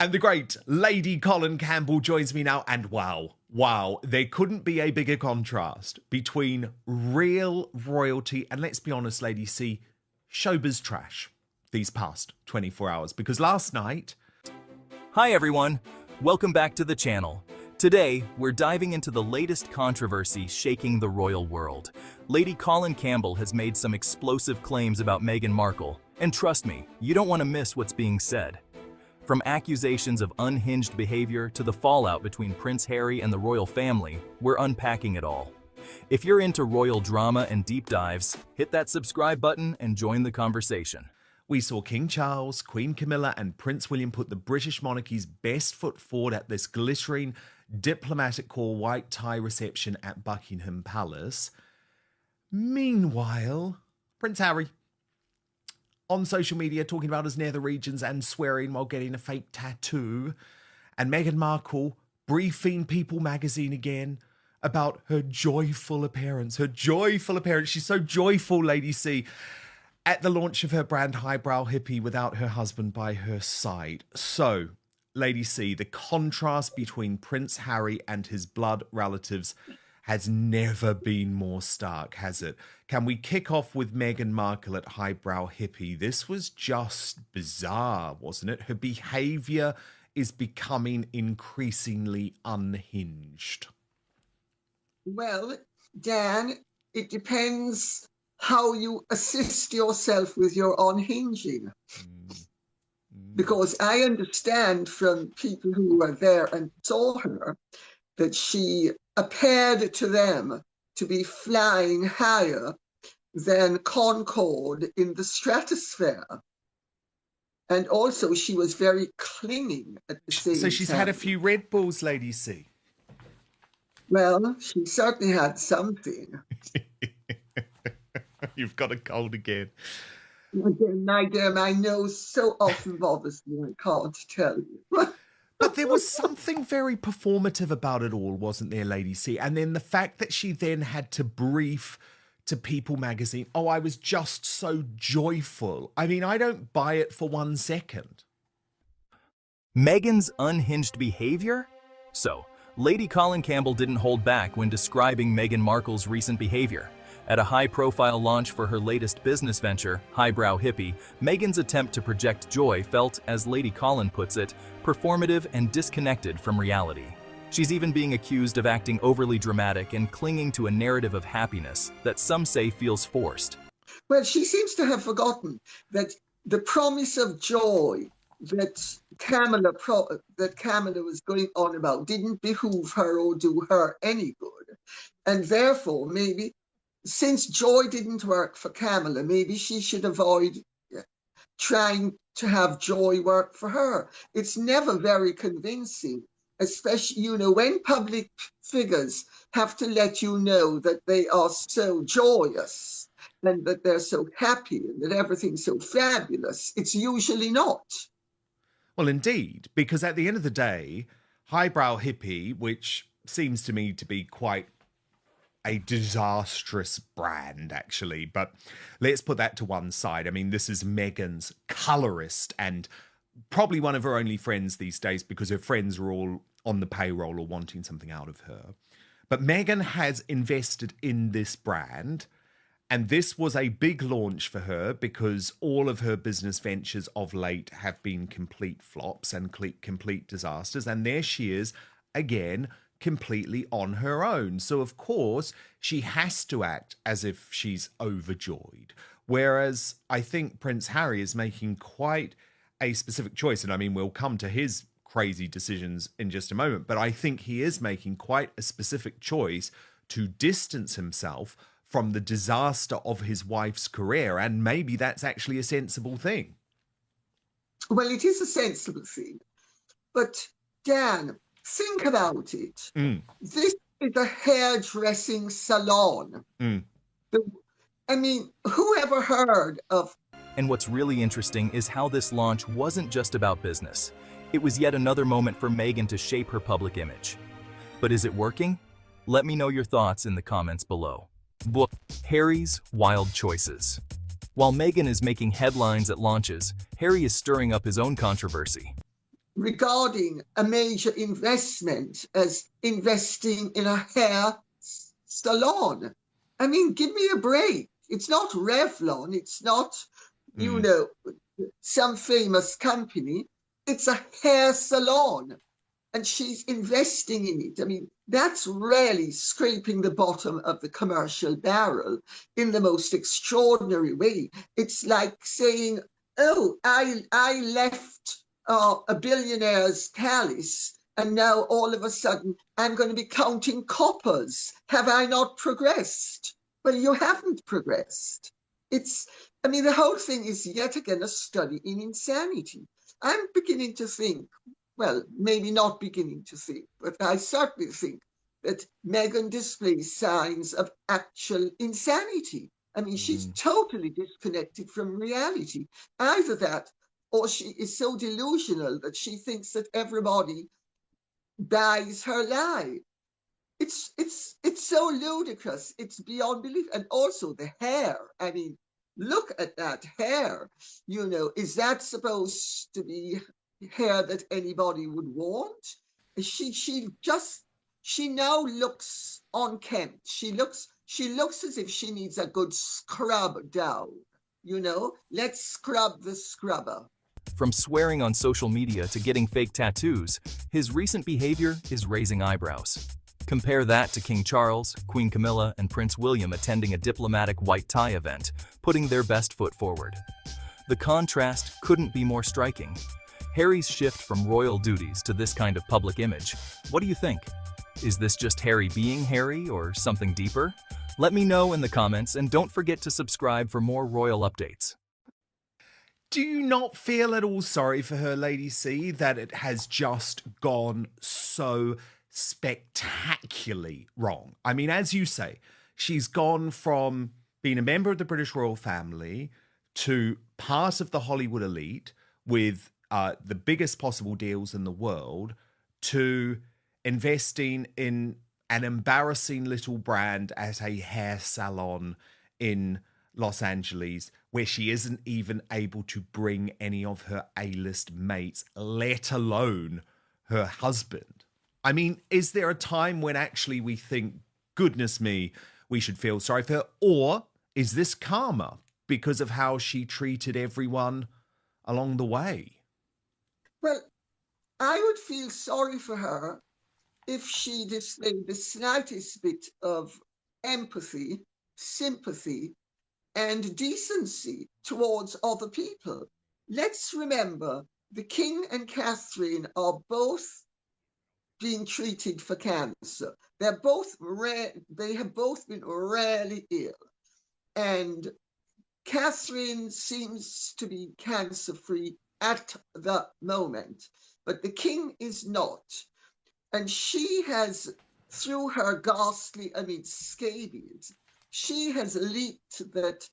And the great Lady Colin Campbell joins me now. And wow, there couldn't be a bigger contrast between real royalty and, let's be honest, Lady C, showbiz trash these past 24 hours. Because last night... Hi everyone, welcome back to the channel. Today, we're diving into the latest controversy shaking the royal world. Lady Colin Campbell has made some explosive claims about Meghan Markle. And trust me, you don't want to miss what's being said. From accusations of unhinged behavior to the fallout between Prince Harry and the royal family, we're unpacking it all. If you're into royal drama and deep dives, hit that subscribe button and join the conversation. We saw King Charles, Queen Camilla, and Prince William put the British monarchy's best foot forward at this glittering diplomatic corps white tie reception at Buckingham Palace. Meanwhile, Prince Harry on social media talking about his nether regions and swearing while getting a fake tattoo. And Meghan Markle briefing People magazine again about her joyful appearance. She's so joyful, Lady C, at the launch of her brand Highbrow Hippie without her husband by her side. So, Lady C, the contrast between Prince Harry and his blood relatives has never been more stark, has it? Can we kick off with Meghan Markle at Highbrow Hippie? This was just bizarre, wasn't it? Her behaviour is becoming increasingly unhinged. Well, Dan, it depends how you assist yourself with your unhinging. Because I understand from people who were there and saw her that she appeared to them to be flying higher than Concorde in the stratosphere. And also she was very clinging at the same time. So she's had a few Red Bulls, Lady C. Well, she certainly had something. You've got a cold again. Again, my dear, my nose so often bothers me, I can't tell you. But there was something very performative about it all, wasn't there, Lady C? And then the fact that she then had to brief to People magazine, oh, I was just so joyful. I mean, I don't buy it for 1 second. Meghan's unhinged behavior? So, Lady Colin Campbell didn't hold back when describing Meghan Markle's recent behavior. At a high-profile launch for her latest business venture, Highbrow Hippie, Meghan's attempt to project joy felt, as Lady Colin puts it, performative and disconnected from reality. She's even being accused of acting overly dramatic and clinging to a narrative of happiness that some say feels forced. Well, she seems to have forgotten that the promise of joy that Camilla was going on about didn't behoove her or do her any good. And therefore, maybe, since joy didn't work for Camilla, maybe she should avoid trying to have joy work for her. It's never very convincing, especially, when public figures have to let you know that they are so joyous and that they're so happy and that everything's so fabulous. It's usually not. Well, indeed, because at the end of the day, Highbrow Hippie, which seems to me to be quite a disastrous brand, actually, but let's put that to one side. I mean, this is Meghan's colorist and probably one of her only friends these days because her friends are all on the payroll or wanting something out of her. But Meghan has invested in this brand, and this was a big launch for her because all of her business ventures of late have been complete flops and complete disasters. And there she is again, completely on her own. So, of course, she has to act as if she's overjoyed. Whereas I think Prince Harry is making quite a specific choice. And I mean, we'll come to his crazy decisions in just a moment. But I think he is making quite a specific choice to distance himself from the disaster of his wife's career. And maybe that's actually a sensible thing. Well, it is a sensible thing. But, Dan, think about it. This is a hairdressing salon. I mean, who ever heard of... And what's really interesting is how this launch wasn't just about business. It was yet another moment for Meghan to shape her public image. But is it working? Let me know your thoughts in the comments below. Book Harry's Wild Choices. While Meghan is making headlines at launches, Harry is stirring up his own controversy. regarding a major investment as investing in a hair salon. I mean, give me a break. It's not Revlon. It's not, you know, some famous company. It's a hair salon, and she's investing in it. I mean, that's really scraping the bottom of the commercial barrel in the most extraordinary way. It's like saying, oh, I left a billionaire's palace, and now all of a sudden I'm going to be counting coppers. Have I not progressed? Well, you haven't progressed. I mean, the whole thing is yet again a study in insanity. I'm beginning to think, well, maybe not beginning to think, but I certainly think that Meghan displays signs of actual insanity. I mean, she's totally disconnected from reality. Either that, or she is so delusional that she thinks that everybody buys her lie. It's so ludicrous. It's beyond belief. And also the hair. I mean, look at that hair. You know, is that supposed to be hair that anybody would want? She now looks unkempt. She looks as if she needs a good scrub down. You know, let's scrub the scrubber. From swearing on social media to getting fake tattoos, his recent behavior is raising eyebrows. Compare that to King Charles, Queen Camilla, and Prince William attending a diplomatic white tie event, putting their best foot forward. The contrast couldn't be more striking. Harry's shift from royal duties to this kind of public image. What do you think? Is this just Harry being Harry or something deeper? Let me know in the comments, and don't forget to subscribe for more royal updates. Do you not feel at all sorry for her, Lady C, that it has just gone so spectacularly wrong? I mean, as you say, she's gone from being a member of the British royal family to part of the Hollywood elite with the biggest possible deals in the world to investing in an embarrassing little brand at a hair salon in Los Angeles, where she isn't even able to bring any of her A-list mates, let alone her husband. I mean, is there a time when actually we think, goodness me, we should feel sorry for her? Or is this karma because of how she treated everyone along the way? Well, I would feel sorry for her if she displayed the slightest bit of empathy, sympathy, and decency towards other people. Let's remember the King and Catherine are both being treated for cancer. They have both been rarely ill. And Catherine seems to be cancer-free at the moment, but the King is not. And she has, through her ghastly, scabies, she has leaked that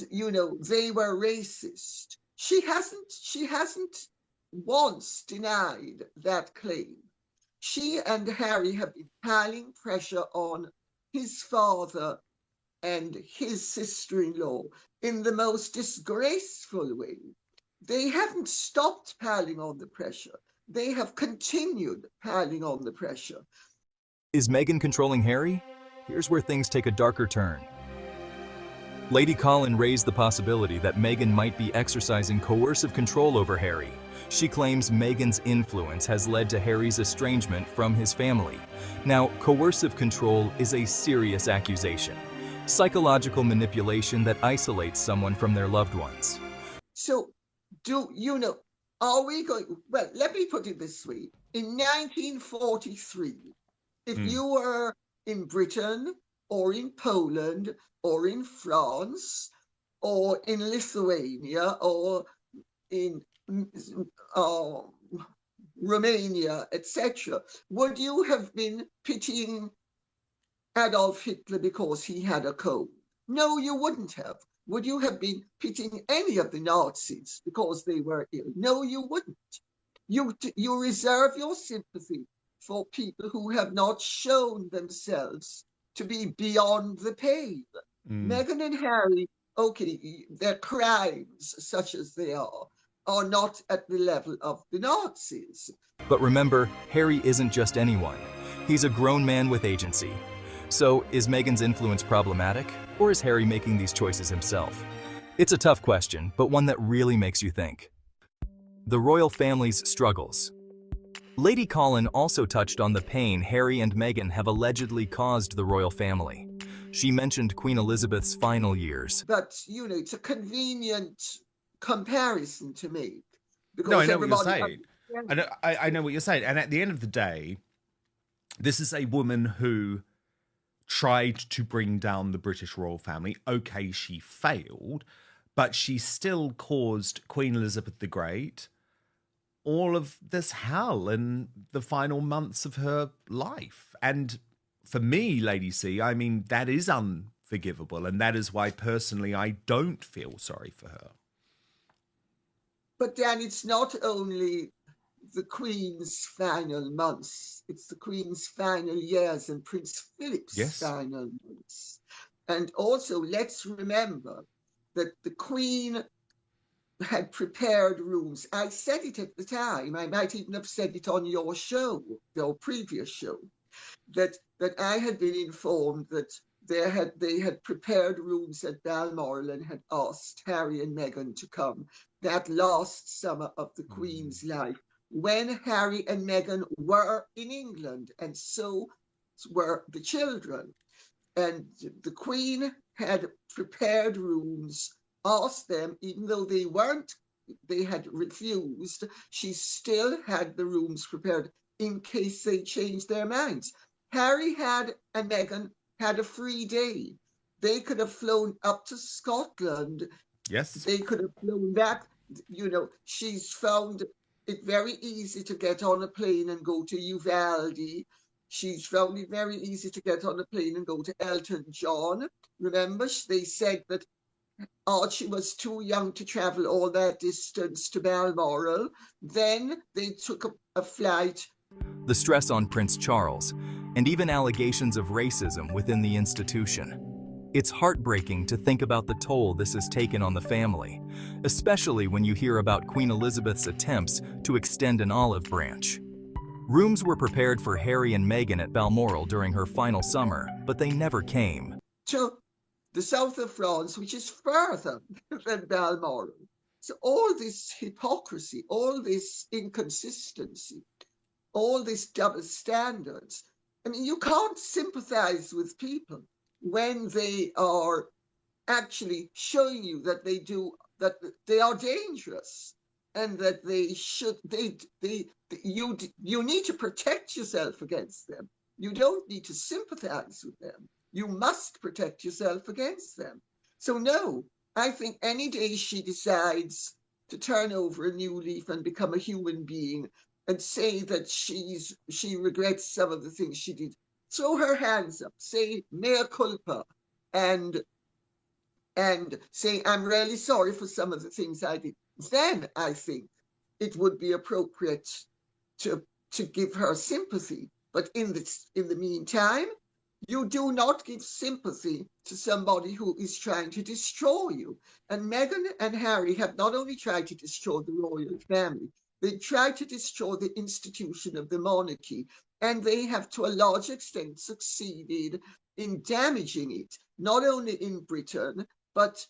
you know, they were racist. She hasn't once denied that claim. She and Harry have been piling pressure on his father and his sister-in-law in the most disgraceful way. They haven't stopped piling on the pressure. They have continued piling on the pressure. Is Meghan controlling Harry? Here's where things take a darker turn. Lady Colin raised the possibility that Meghan might be exercising coercive control over Harry. She claims Meghan's influence has led to Harry's estrangement from his family. Now, coercive control is a serious accusation. Psychological manipulation that isolates someone from their loved ones. So, are we going, well, let me put it this way. In 1943, if you were in Britain or in Poland or in France or in Lithuania or in Romania, etc., would you have been pitying Adolf Hitler because he had a cold? No, you wouldn't have. Would you have been pitying any of the Nazis because they were ill? No, you wouldn't. You reserve your sympathy for people who have not shown themselves to be beyond the pale. Meghan and Harry, okay, their crimes, such as they are, are not at the level of the Nazis. But remember, Harry isn't just anyone. He's a grown man with agency. So, is Meghan's influence problematic, or is Harry making these choices himself? It's a tough question, but one that really makes you think. The royal family's struggles. Lady Colin also touched on the pain Harry and Meghan have allegedly caused the royal family. She mentioned Queen Elizabeth's final years. But, it's a convenient comparison to make. Because No, I know what you're everybody saying. understands. I know what you're saying. And at the end of the day, this is a woman who tried to bring down the British royal family. Okay, she failed, but she still caused Queen Elizabeth the Great all of this hell in the final months of her life. And for me, Lady C, I mean, that is unforgivable. And that is why, personally, I don't feel sorry for her. But then it's not only the Queen's final months, it's the Queen's final years and Prince Philip's final months. And also, let's remember that the Queen had prepared rooms. I said it at the time, I might even have said it on your show, your previous show, that I had been informed that they had prepared rooms at Balmoral and had asked Harry and Meghan to come that last summer of the Queen's life, when Harry and Meghan were in England, and so were the children. And the Queen had prepared rooms, asked them, even though they had refused, she still had the rooms prepared in case they changed their minds. Harry and Meghan had a free day. They could have flown up to Scotland. Yes. They could have flown back. She's found it very easy to get on a plane and go to Uvalde. She's found it very easy to get on a plane and go to Elton John. Remember, they said that Archie was too young to travel all that distance to Balmoral. Then they took a flight. The stress on Prince Charles, and even allegations of racism within the institution. It's heartbreaking to think about the toll this has taken on the family, especially when you hear about Queen Elizabeth's attempts to extend an olive branch. Rooms were prepared for Harry and Meghan at Balmoral during her final summer, but they never came. To the south of France, which is further than Balmoral. So all this hypocrisy, all this inconsistency, all these double standards. I mean, you can't sympathize with people when they are actually showing you that they are dangerous and that you need to protect yourself against them. You don't need to sympathize with them. You must protect yourself against them. So no, I think any day she decides to turn over a new leaf and become a human being and say that she regrets some of the things she did, throw her hands up, say mea culpa, and say, I'm really sorry for some of the things I did. Then I think it would be appropriate to give her sympathy. But in the meantime, you do not give sympathy to somebody who is trying to destroy you. And Meghan and Harry have not only tried to destroy the royal family, they tried to destroy the institution of the monarchy, and they have to a large extent succeeded in damaging it, not only in Britain, but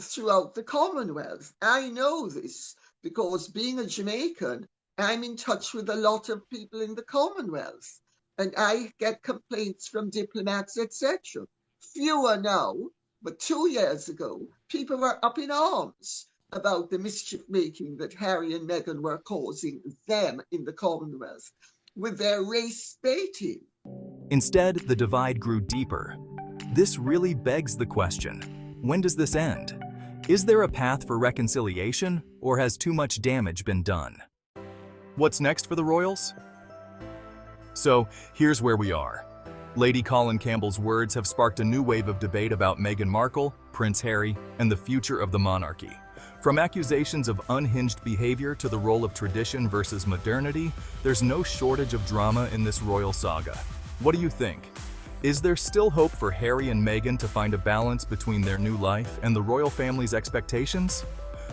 throughout the Commonwealth. I know this because, being a Jamaican, I'm in touch with a lot of people in the Commonwealth, and I get complaints from diplomats, etc. Fewer now, but 2 years ago, people were up in arms about the mischief making that Harry and Meghan were causing them in the Commonwealth with their race baiting. Instead, the divide grew deeper. This really begs the question, when does this end? Is there a path for reconciliation, or has too much damage been done? What's next for the royals? So, here's where we are. Lady Colin Campbell's words have sparked a new wave of debate about Meghan Markle, Prince Harry, and the future of the monarchy. From accusations of unhinged behavior to the role of tradition versus modernity, there's no shortage of drama in this royal saga. What do you think? Is there still hope for Harry and Meghan to find a balance between their new life and the royal family's expectations?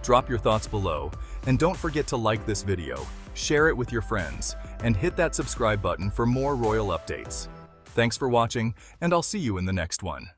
Drop your thoughts below, and don't forget to like this video, share it with your friends, and hit that subscribe button for more royal updates. Thanks for watching, and I'll see you in the next one.